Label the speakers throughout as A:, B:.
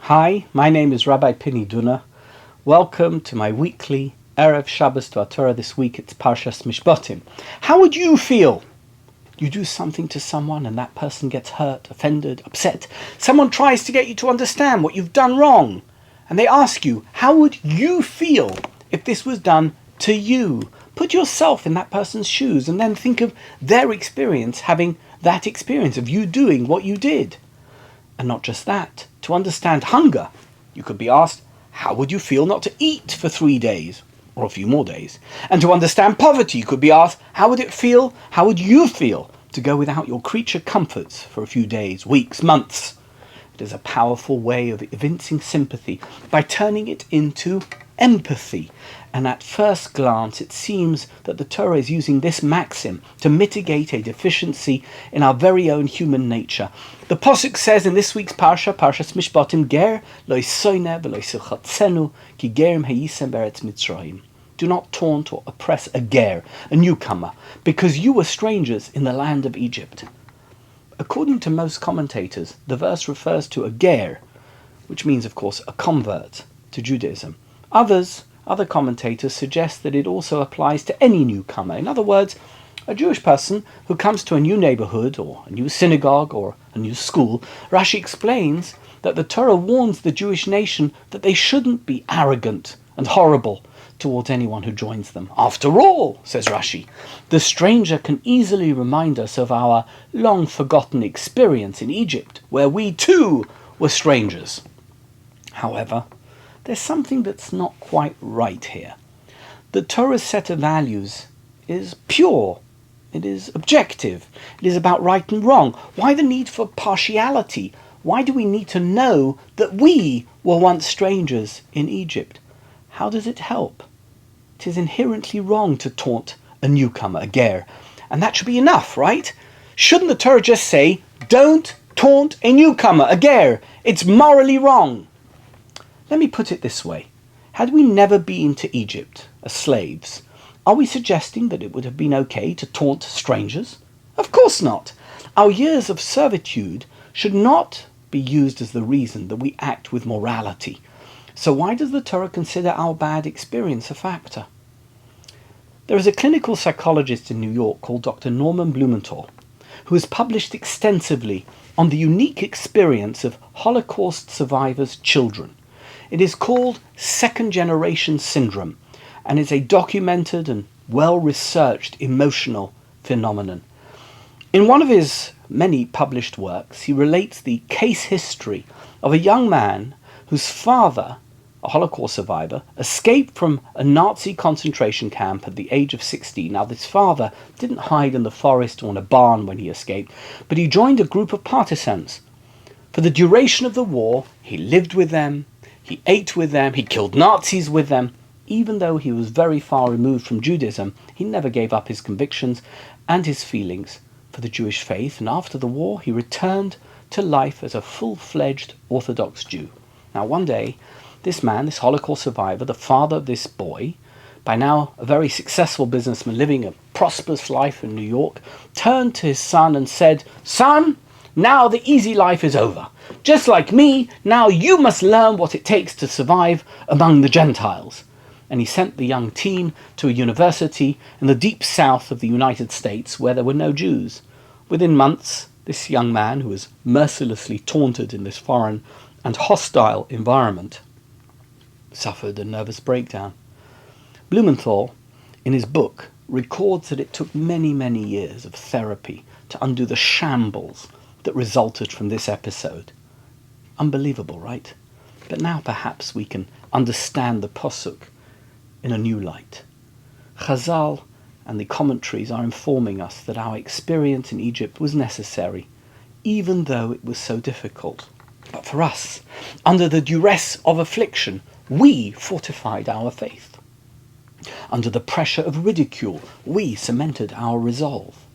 A: Hi, my name is Rabbi Dunner. Welcome to my weekly Erev Shabbos to Torah. This week it's Parshat Mishpatim. How would you feel? You do something to someone and that person gets hurt, offended, upset. Someone tries to get you to understand what you've done wrong. And they ask you, how would you feel if this was done to you? Put yourself in that person's shoes and then think of their experience having that experience of you doing what you did. And not just that, to understand hunger, you could be asked, how would you feel not to eat for 3 days, or a few more days? And to understand poverty, you could be asked, how would you feel to go without your creature comforts for a few days, weeks, months? It is a powerful way of evincing sympathy by turning it into empathy. And at first glance, it seems that the Torah is using this maxim to mitigate a deficiency in our very own human nature. The Pasuk says in this week's Parshat Mishpatim, Ger lo yisoyneh v'lo yisilchatzenu ki gerim hayisem beretz Mitzrayim. Do not taunt or oppress a ger, a newcomer, because you were strangers in the land of Egypt. According to most commentators, the verse refers to a ger, which means, of course, a convert to Judaism. Other commentators suggest that it also applies to any newcomer. In other words, a Jewish person who comes to a new neighborhood or a new synagogue or a new school. Rashi explains that the Torah warns the Jewish nation that they shouldn't be arrogant and horrible towards anyone who joins them. After all, says Rashi, the stranger can easily remind us of our long-forgotten experience in Egypt, where we too were strangers. However, there's something that's not quite right here. The Torah's set of values is pure. It is objective. It is about right and wrong. Why the need for partiality? Why do we need to know that we were once strangers in Egypt? How does it help? It is inherently wrong to taunt a newcomer, a ger. And that should be enough, right? Shouldn't the Torah just say, don't taunt a newcomer, a ger? It's morally wrong. Let me put it this way. Had we never been to Egypt as slaves, are we suggesting that it would have been okay to taunt strangers? Of course not. Our years of servitude should not be used as the reason that we act with morality. So why does the Torah consider our bad experience a factor? There is a clinical psychologist in New York called Dr. Norman Blumenthal, who has published extensively on the unique experience of Holocaust survivors' children. It is called second-generation syndrome, and is a documented and well-researched emotional phenomenon. In one of his many published works, he relates the case history of a young man whose father, a Holocaust survivor, escaped from a Nazi concentration camp at the age of 16. Now, this father didn't hide in the forest or in a barn when he escaped, but he joined a group of partisans. For the duration of the war, he lived with them, he ate with them, he killed Nazis with them. Even though he was very far removed from Judaism, he never gave up his convictions and his feelings for the Jewish faith, and after the war he returned to life as a full-fledged Orthodox Jew. Now one day, this man, this Holocaust survivor, the father of this boy, by now a very successful businessman living a prosperous life in New York, turned to his son and said, "Son, now the easy life is over. Just like me, now you must learn what it takes to survive among the Gentiles." And he sent the young teen to a university in the deep south of the United States where there were no Jews. Within months, this young man, who was mercilessly taunted in this foreign and hostile environment, suffered a nervous breakdown. Blumenthal, in his book, records that it took many, many years of therapy to undo the shambles that resulted from this episode. Unbelievable, right? But now perhaps we can understand the Pasuk in a new light. Chazal and the commentaries are informing us that our experience in Egypt was necessary, even though it was so difficult. But for us, under the duress of affliction, we fortified our faith. Under the pressure of ridicule, we cemented our resolve.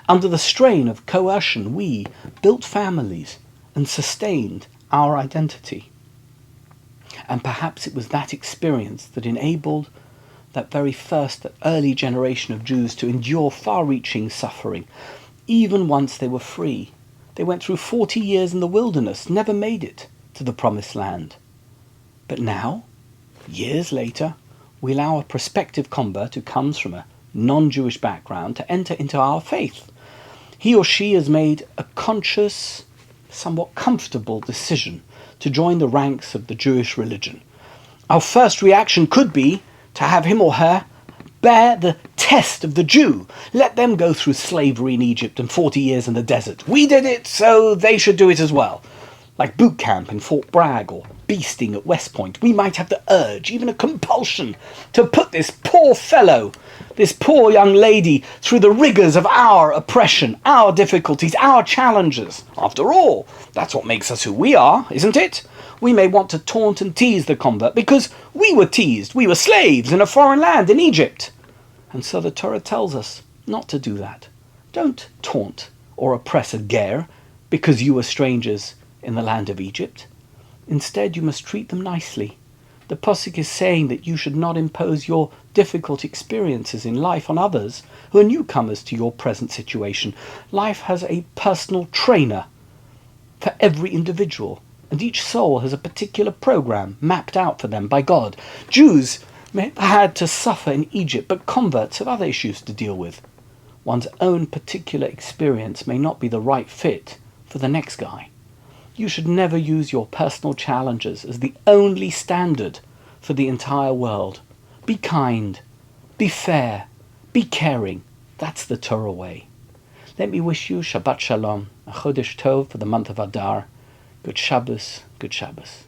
A: Under the strain of coercion, we built families and sustained our identity. And perhaps it was that experience that enabled that very first, that early generation of Jews to endure far-reaching suffering, even once they were free. They went through 40 years in the wilderness, never made it to the promised land. But now, years later, we allow a prospective convert who comes from a non-Jewish background to enter into our faith. He or she has made a conscious, somewhat comfortable decision to join the ranks of the Jewish religion. Our first reaction could be to have him or her bear the test of the Jew. Let them go through slavery in Egypt and 40 years in the desert. We did it, so they should do it as well. Like boot camp in Fort Bragg or beasting at West Point, we might have the urge, even a compulsion, to put this poor fellow, this poor young lady, through the rigours of our oppression, our difficulties, our challenges. After all, that's what makes us who we are, isn't it? We may want to taunt and tease the convert because we were teased. We were slaves in a foreign land in Egypt. And so the Torah tells us not to do that. Don't taunt or oppress a ger because you were strangers in the land of Egypt. Instead, you must treat them nicely. The Pasuk is saying that you should not impose your difficult experiences in life on others who are newcomers to your present situation. Life has a personal trainer for every individual, and each soul has a particular program mapped out for them by God. Jews may have had to suffer in Egypt, but converts have other issues to deal with. One's own particular experience may not be the right fit for the next guy. You should never use your personal challenges as the only standard for the entire world. Be kind, be fair, be caring. That's the Torah way. Let me wish you Shabbat Shalom, a Chodesh Tov for the month of Adar. Good Shabbos, good Shabbos.